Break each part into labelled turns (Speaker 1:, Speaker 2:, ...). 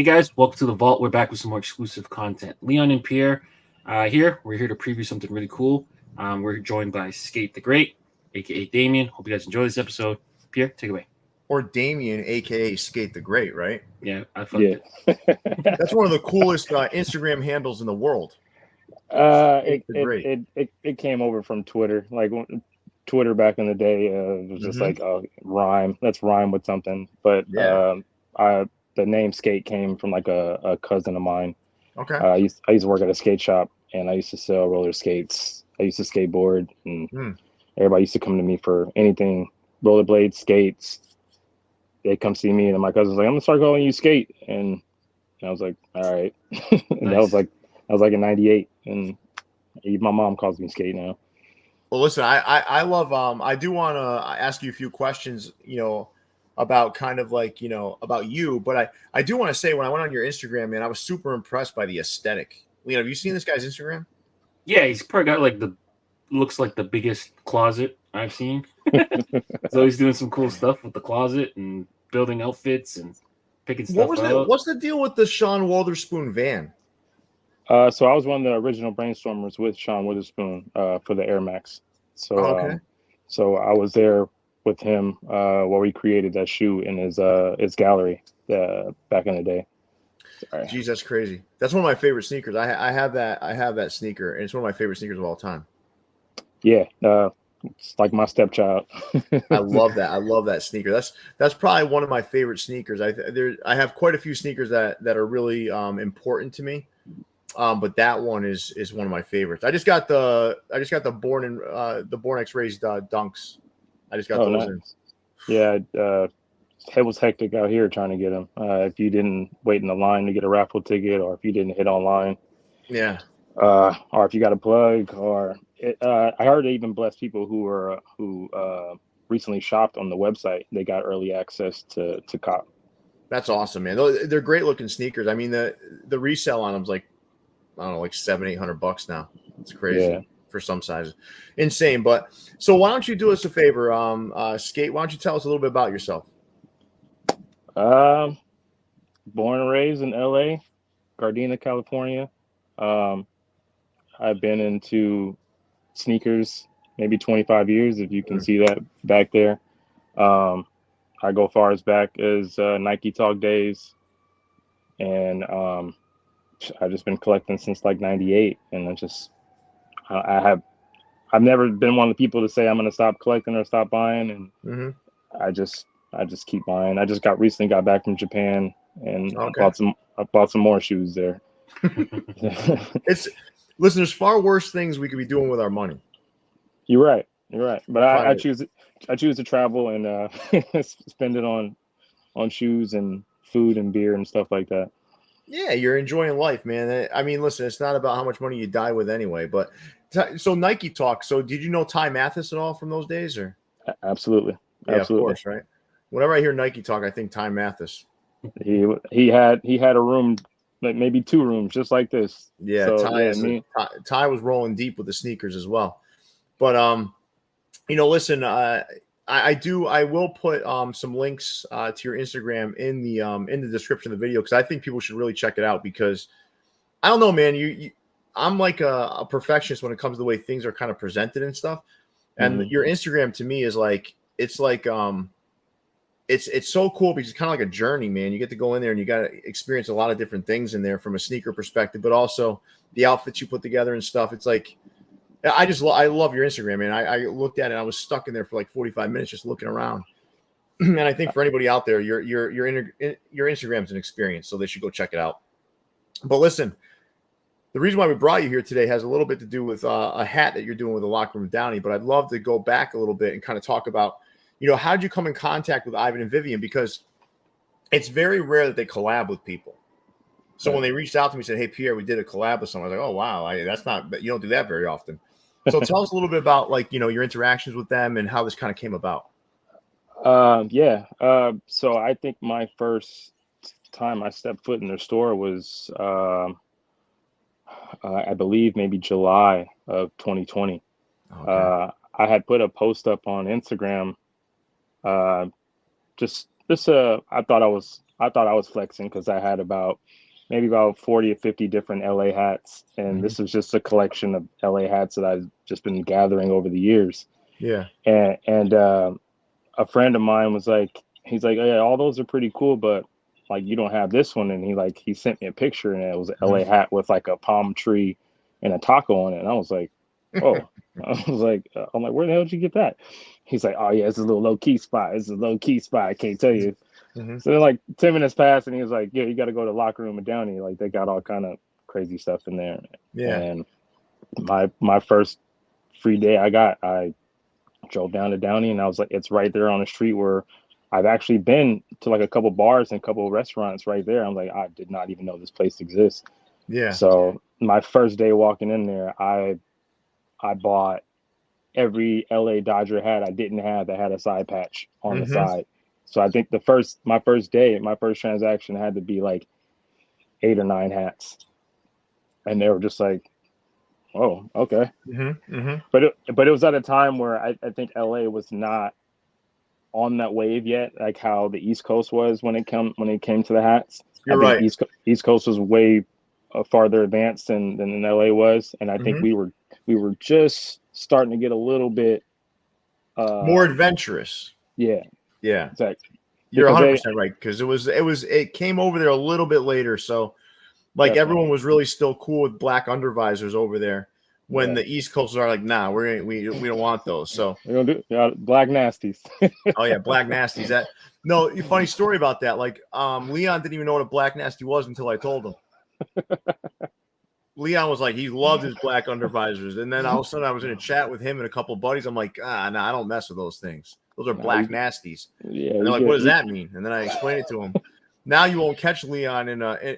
Speaker 1: Hey guys, welcome to the Vault. We're back with some more exclusive content. Leon and Pierre here. We're here to preview something really cool. We're joined by Skate the Great, aka Damien. Hope you guys enjoy this episode. Pierre, take it away.
Speaker 2: Or Damien, aka Skate the Great, right?
Speaker 1: Yeah, I fucked
Speaker 3: it.
Speaker 2: That's one of the coolest Instagram handles in the world.
Speaker 3: It came over from Twitter. Like Twitter back in the day was just like rhyme. Let's rhyme with something. But the name Skate came from like a cousin of mine.
Speaker 2: Okay.
Speaker 3: I used to work at a skate shop, and I used to sell roller skates. I used to skateboard, and everybody used to come to me for anything, rollerblades, skates. They come see me, and my cousin's like, "I'm gonna start calling you Skate," and I was like, "All right." And
Speaker 1: Nice.
Speaker 3: that was like in '98, and my mom calls me Skate now.
Speaker 2: Well, listen, I love. I do want to ask you a few questions, about kind of like about you, but I do want to say when I went on your Instagram, man, I was super impressed by the aesthetic. Leon, have you seen this guy's Instagram?
Speaker 1: Yeah, he's probably got like looks like the biggest closet I've seen. So he's doing some cool stuff with the closet and building outfits and picking stuff up.
Speaker 2: What's the deal with the Sean Wotherspoon van?
Speaker 3: So I was one of the original brainstormers with Sean Witherspoon for the Air Max. So so I was there with him while we created that shoe in his gallery back in the day. Sorry.
Speaker 2: Jeez, that's crazy. That's one of my favorite sneakers. I have that sneaker, and it's one of my favorite sneakers of all time.
Speaker 3: Yeah, it's like my stepchild.
Speaker 2: I love that. I love that sneaker. That's probably one of my favorite sneakers. I have quite a few sneakers that are really important to me. But that one is one of my favorites. I just got the Born X Raised Dunks. I just got those
Speaker 3: nice.
Speaker 2: in.
Speaker 3: Yeah, it was hectic out here trying to get them. If you didn't wait in the line to get a raffle ticket, or if you didn't hit online, or if you got a plug, or I heard they even blessed people who recently shopped on the website. They got early access to cop.
Speaker 2: That's awesome, man. They're great looking sneakers. I mean, the resale on them's like, I don't know, like $700-800 now. It's crazy for some sizes. Insane. But so why don't you do us a favor? Skate, why don't you tell us a little bit about yourself?
Speaker 3: Born and raised in LA, Gardena, California. I've been into sneakers maybe 25 years, if you can see that back there. I go far as back as Nike Talk days, and I've just been collecting since like '98, and I've never been one of the people to say I'm going to stop collecting or stop buying, and I just keep buying. I just recently got back from Japan, and I bought some more shoes there.
Speaker 2: Listen, there's far worse things we could be doing with our money.
Speaker 3: You're right. But I choose to travel and spend it on shoes and food and beer and stuff like that.
Speaker 2: Yeah, you're enjoying life, man. I mean, listen, it's not about how much money you die with anyway. But so Nike Talk. So did you know Ty Mathis at all from those days, or?
Speaker 3: Absolutely.
Speaker 2: Yeah, of course, right. Whenever I hear Nike Talk, I think Ty Mathis.
Speaker 3: He had a room, like maybe 2 rooms, just like this.
Speaker 2: Yeah, so, Ty was rolling deep with the sneakers as well. But listen, I will put some links to your Instagram in the description of the video, because I think people should really check it out, because I don't know, man, I'm like a perfectionist when it comes to the way things are kind of presented and stuff. And your Instagram to me is like, it's like it's so cool, because it's kind of like a journey, man. You get to go in there and you got to experience a lot of different things in there from a sneaker perspective, but also the outfits you put together and stuff. It's like, I love your Instagram, man. I looked at it. I was stuck in there for like 45 minutes just looking around. And I think for anybody out there, your Instagram's an experience, so they should go check it out. But listen, the reason why we brought you here today has a little bit to do with a hat that you're doing with the Locker Room of Downey. But I'd love to go back a little bit and kind of talk about, how did you come in contact with Ivan and Vivian? Because it's very rare that they collab with people. So when they reached out to me and said, "Hey, Pierre, we did a collab with someone," I was like, "Oh, wow, you don't do that very often." So tell us a little bit about your interactions with them and how this kind of came about.
Speaker 3: So I think my first time I stepped foot in their store was, I believe maybe July of 2020. Okay. I had put a post up on Instagram, just this I thought I was flexing because I had maybe about 40 or 50 different LA hats, and this was just a collection of LA hats that I've just been gathering over the years.
Speaker 2: Yeah.
Speaker 3: And a friend of mine was like, he's like, yeah, all those are pretty cool, but like you don't have this one. And he sent me a picture, and it was an LA hat with like a palm tree and a taco on it. And I was like, oh, I'm like, where the hell did you get that? He's like, oh yeah, it's a little low key spot. It's a low key spot. I can't tell you. So then like 10 minutes passed, and he was like, yeah, you got to go to Locker Room of Downey. Like they got all kind of crazy stuff in there.
Speaker 2: Yeah.
Speaker 3: And my first free day I drove down to Downey, and I was like, it's right there on the street where I've actually been to like a couple bars and a couple of restaurants right there. I'm like, I did not even know this place exists.
Speaker 2: Yeah.
Speaker 3: So my first day walking in there, I bought every LA Dodger hat I didn't have that had a side patch on the side. So I think my first transaction had to be like 8 or 9 hats, and they were just like, oh, okay. But it was at a time where I think LA was not on that wave yet, like how the East Coast was when it came to the hats.
Speaker 2: You're right.
Speaker 3: East Coast was way farther advanced than LA was, and I think we were just starting to get a little bit
Speaker 2: more adventurous.
Speaker 3: Yeah.
Speaker 2: Yeah.
Speaker 3: Exactly.
Speaker 2: You're 100% right, because it came over there a little bit later, so like everyone was really still cool with black undervisors over there when the East Coasters are like, nah, we don't want those. So
Speaker 3: we're gonna do black nasties.
Speaker 2: Oh yeah, black nasties. That no, funny story about that. Like Leon didn't even know what a black nasty was until I told him. Leon was like, he loved his black undervisors, and then all of a sudden I was in a chat with him and a couple of buddies. I'm like, I don't mess with those things. Those are black nasties.
Speaker 3: Yeah.
Speaker 2: And they're like, what does that mean? And then I explained it to him. Now you won't catch Leon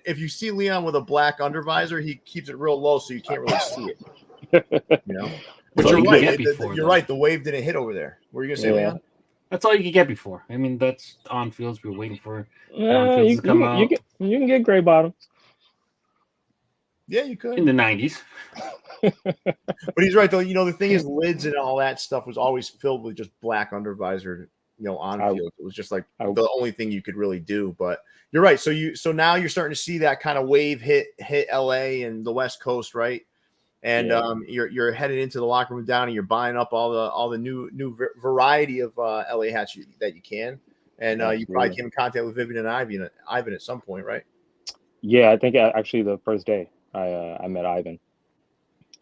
Speaker 2: if you see Leon with a black undervisor, he keeps it real low so you can't really see it. You know, but you're right. You're right. The wave didn't hit over there. What were you gonna say, Leon?
Speaker 1: That's all you could get before. I mean, that's on fields. We were waiting for on fields to come out.
Speaker 3: You can get gray bottoms.
Speaker 2: Yeah, you could
Speaker 1: in the 90s.
Speaker 2: But he's right though. You know, the thing is, lids and all that stuff was always filled with just black undervisor. You know, on field, it was just like the only thing you could really do. But you're right. So now you're starting to see that kind of wave hit LA and the West Coast, right? And you're headed into the Locker Room of Downey. You're buying up all the new variety of LA hats that you can. And you probably came in contact with Vivian and Ivan at some point, right?
Speaker 3: Yeah, I think actually the first day I met Ivan,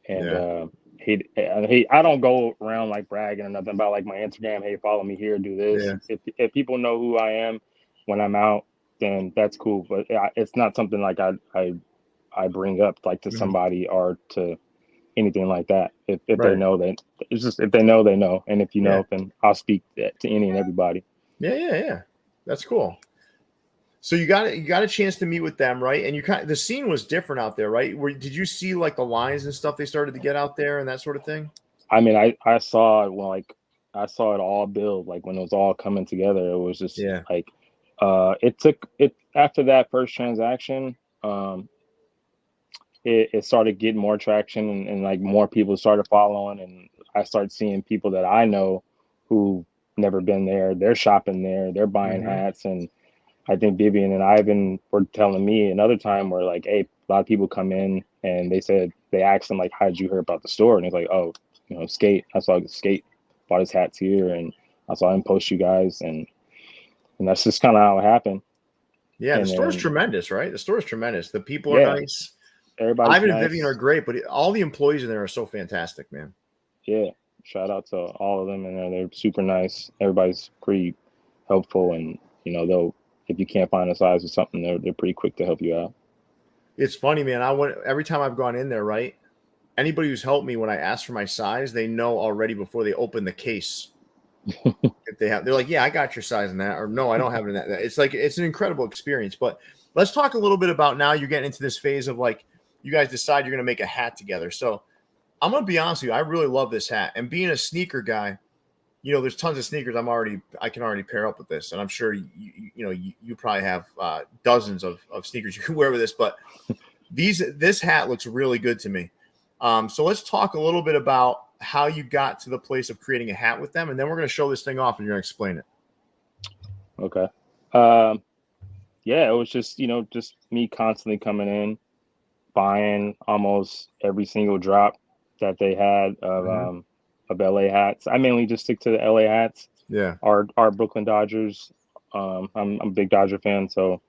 Speaker 3: and he I don't go around like bragging or nothing about like my Instagram. Hey, follow me here, do this. Yeah. If people know who I am when I'm out, then that's cool. But it's not something like I bring up like to somebody or to anything like that. If they know, it's just if they know, they know, and if you know, then I'll speak to any and everybody.
Speaker 2: Yeah. That's cool. So you got a chance to meet with them, right? And the scene was different out there, right? Did you see like the lines and stuff they started to get out there and that sort of thing?
Speaker 3: I mean, I saw it I saw it all build, like when it was all coming together. It was just like it took it after that first transaction. It started getting more traction and like more people started following, and I started seeing people that I know who never been there. They're shopping there. They're buying hats. And I think Vivian and Ivan were telling me another time where like, hey, a lot of people come in and they asked them like, how did you hear about the store? And it's like, oh, you know, Skate. I saw Skate bought his hats here, and I saw him post you guys, and that's just kind of how it happened.
Speaker 2: Yeah, the store's tremendous, right? The store's tremendous. The people are nice.
Speaker 3: Everybody.
Speaker 2: Ivan and Vivian are great, but all the employees in there are so fantastic, man.
Speaker 3: Yeah, shout out to all of them, and they're super nice. Everybody's pretty helpful, and you know if you can't find a size or something, they're pretty quick to help you out.
Speaker 2: It's funny, man. Every time I've gone in there, right? Anybody who's helped me when I ask for my size, they know already before they open the case. If they're like, yeah, I got your size in that, or no, I don't have it in that. It's like it's an incredible experience. But let's talk a little bit about now you're getting into this phase of like you guys decide you're gonna make a hat together. So I'm gonna be honest with you, I really love this hat. And being a sneaker guy, you know, there's tons of sneakers I can already pair up with this, and I'm sure you probably have dozens of sneakers you can wear with this. But this hat looks really good to me. So let's talk a little bit about how you got to the place of creating a hat with them, and then we're going to show this thing off and you're going to explain it.
Speaker 3: Okay. Yeah, it was just, just me constantly coming in, buying almost every single drop that they had of LA hats. I mainly just stick to the LA hats.
Speaker 2: Yeah.
Speaker 3: Our Brooklyn Dodgers. I'm a big Dodger fan, so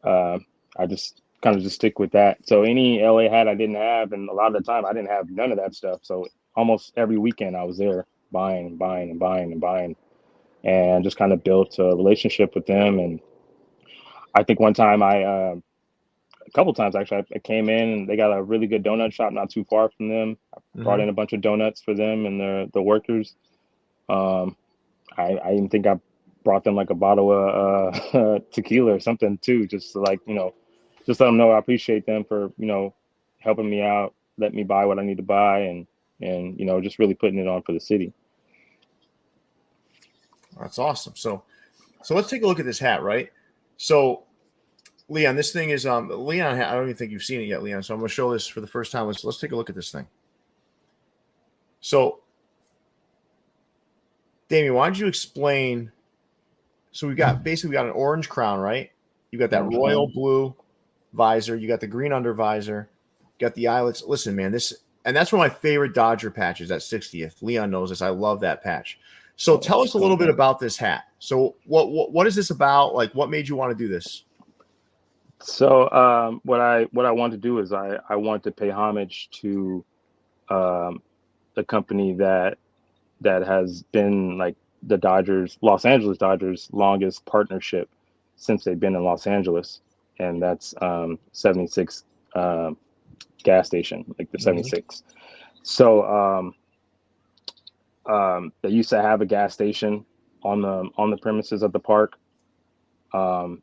Speaker 3: I just kind of just stick with that. So any LA hat I didn't have, and a lot of the time I didn't have none of that stuff. So almost every weekend I was there buying and buying and buying and buying, and just kind of built a relationship with them. And I think one time a couple times actually, I came in and they got a really good donut shop not too far from them. I brought in a bunch of donuts for them and the workers. I even think I brought them like a bottle of tequila or something too, just to just let them know I appreciate them for, helping me out, let me buy what I need to buy, and just really putting it on for the city.
Speaker 2: That's awesome. So let's take a look at this hat, right? So Leon, this thing is Leon. I don't even think you've seen it yet, Leon. So I'm going to show this for the first time. Let's take a look at this thing. So, Damien, why don't you explain? So we got an orange crown, right? You got that royal blue visor. You got the green under visor. You got the eyelets. Listen, man, that's one of my favorite Dodger patches. That 60th. Leon knows this. I love that patch. So tell us a little bit about this hat. So what is this about? Like, what made you want to do this?
Speaker 3: So what I want to do is I want to pay homage to the company that has been like the Los Angeles Dodgers longest partnership since they've been in Los Angeles, and that's 76 gas station, like the 76. So they used to have a gas station on the premises of the park. I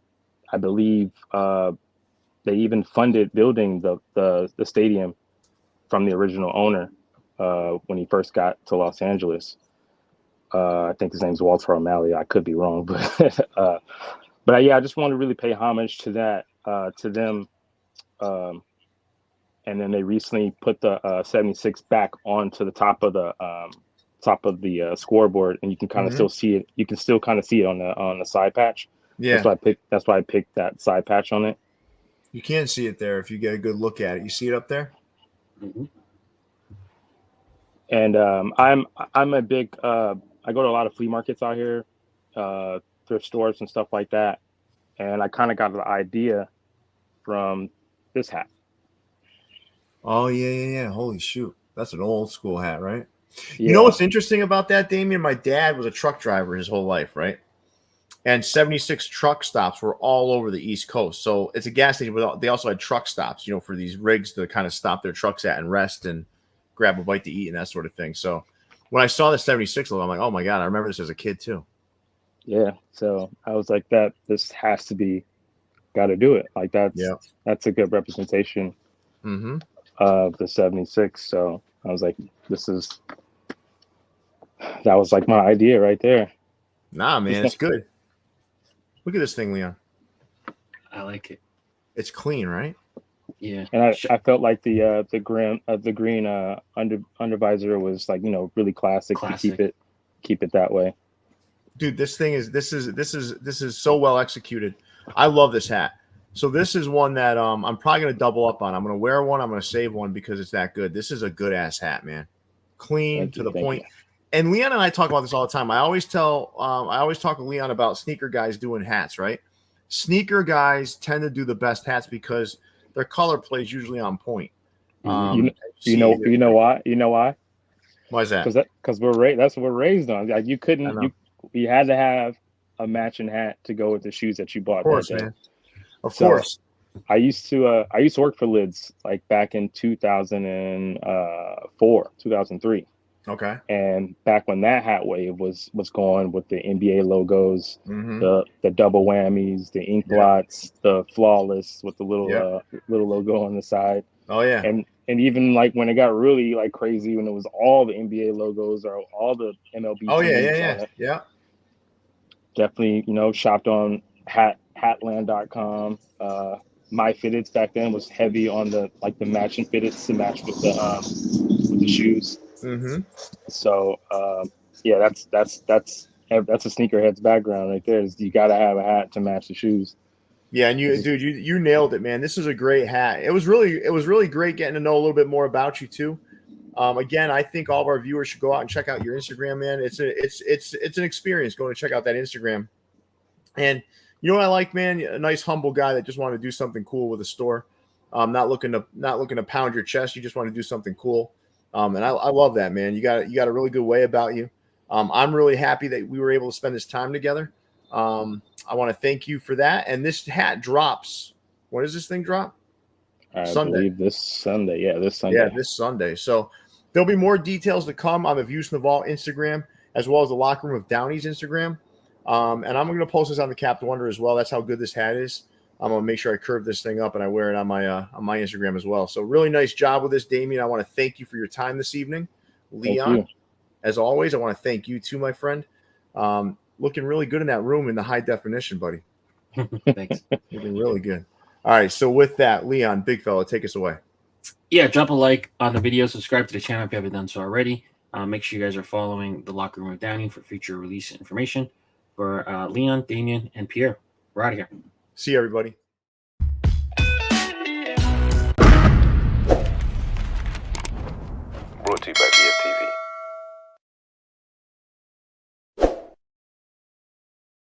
Speaker 3: believe they even funded building the stadium from the original owner when he first got to Los Angeles. I think his name's Walter O'Malley. I could be wrong, but yeah, I just want to really pay homage to that, to them. And then they recently put the 76 back onto the top of the scoreboard, and you can kind of still see it. You can still kind of see it on the side patch. Yeah, that's why I picked that side patch on it.
Speaker 2: You can see it there if you get a good look at it. You see it up there.
Speaker 3: And I'm a big I go to a lot of flea markets out here, thrift stores and stuff like that, and I kind of got the idea from this hat.
Speaker 2: Oh yeah. Holy shoot, that's an old school hat, right? Yeah. You know what's interesting about that, Damien? My dad was a truck driver his whole life, right? And 76 truck stops were all over the East Coast. So it's a gas station, but they also had truck stops, for these rigs to kind of stop their trucks at and rest and grab a bite to eat and that sort of thing. So when I saw the 76 logo, I'm like, oh my God, I remember this as a kid too.
Speaker 3: Yeah. So I was like, this has to be, got to do it. Like that's a good representation of the 76. So I was like, that was like my idea right there.
Speaker 2: Nah, man, it's good. Look at this thing, Leon.
Speaker 1: I like it.
Speaker 2: It's clean, right?
Speaker 1: Yeah.
Speaker 3: And I felt like the green under visor was like, really classic. To keep it that way.
Speaker 2: Dude, this is so well executed. I love this hat. So this is one that I'm probably gonna double up on. I'm gonna wear one. I'm gonna save one because it's that good. This is a good ass hat, man. Clean to the point. And Leon and I talk about this all the time. I always talk to Leon about sneaker guys doing hats, right? Sneaker guys tend to do the best hats because their color play is usually on point.
Speaker 3: You know why? You know why?
Speaker 2: Why is that?
Speaker 3: Because that's what we're raised on. Like you couldn't. You had to have a matching hat to go with the shoes that you bought.
Speaker 2: Of course, man. Of course.
Speaker 3: I used to work for Lids like back in 2004, 2003.
Speaker 2: Okay.
Speaker 3: And back when that hat wave was going with the NBA logos, the double whammies, the ink blots, the flawless with the little logo on the side.
Speaker 2: Oh yeah.
Speaker 3: And even like when it got really like crazy when it was all the NBA logos or all the MLB.
Speaker 2: Oh yeah.
Speaker 3: Definitely, shopped on hatland.com. My fitteds back then was heavy on the matching fitteds to match with the shoes. So yeah, that's that's a sneakerhead's background right there. Is you got to have a hat to match the shoes.
Speaker 2: Yeah, and you nailed it, man. This is a great hat. It was really great getting to know a little bit more about you too. Again, I think all of our viewers should go out and check out your Instagram, man. It's an experience going to check out that Instagram. And you know what I like, man? A nice humble guy that just wanted to do something cool with a store. Not looking to pound your chest. You just want to do something cool. And I love that, man. You got a really good way about you. I'm really happy that we were able to spend this time together. I want to thank you for that. And this hat drops. When does this thing drop?
Speaker 3: I believe this Sunday. Yeah, this Sunday.
Speaker 2: Yeah, this Sunday. So there'll be more details to come on the Views from the Vault Instagram, as well as the Locker Room of Downey's Instagram. And I'm going to post this on the Cap Wonder as well. That's how good this hat is. I'm going to make sure I curve this thing up and I wear it on my Instagram as well. So really nice job with this, Damien. I want to thank you for your time this evening. Leon, as always, I want to thank you too, my friend. Looking really good in that room in the high definition, buddy.
Speaker 1: Thanks.
Speaker 2: Looking really good. All right. So with that, Leon, big fella, take us away.
Speaker 1: Yeah, drop a like on the video. Subscribe to the channel if you haven't done so already. Make sure you guys are following the Locker Room of Downey for future release information. For Leon, Damien, and Pierre, we're out of here.
Speaker 2: See you, everybody.
Speaker 4: Brought to you by BFTV.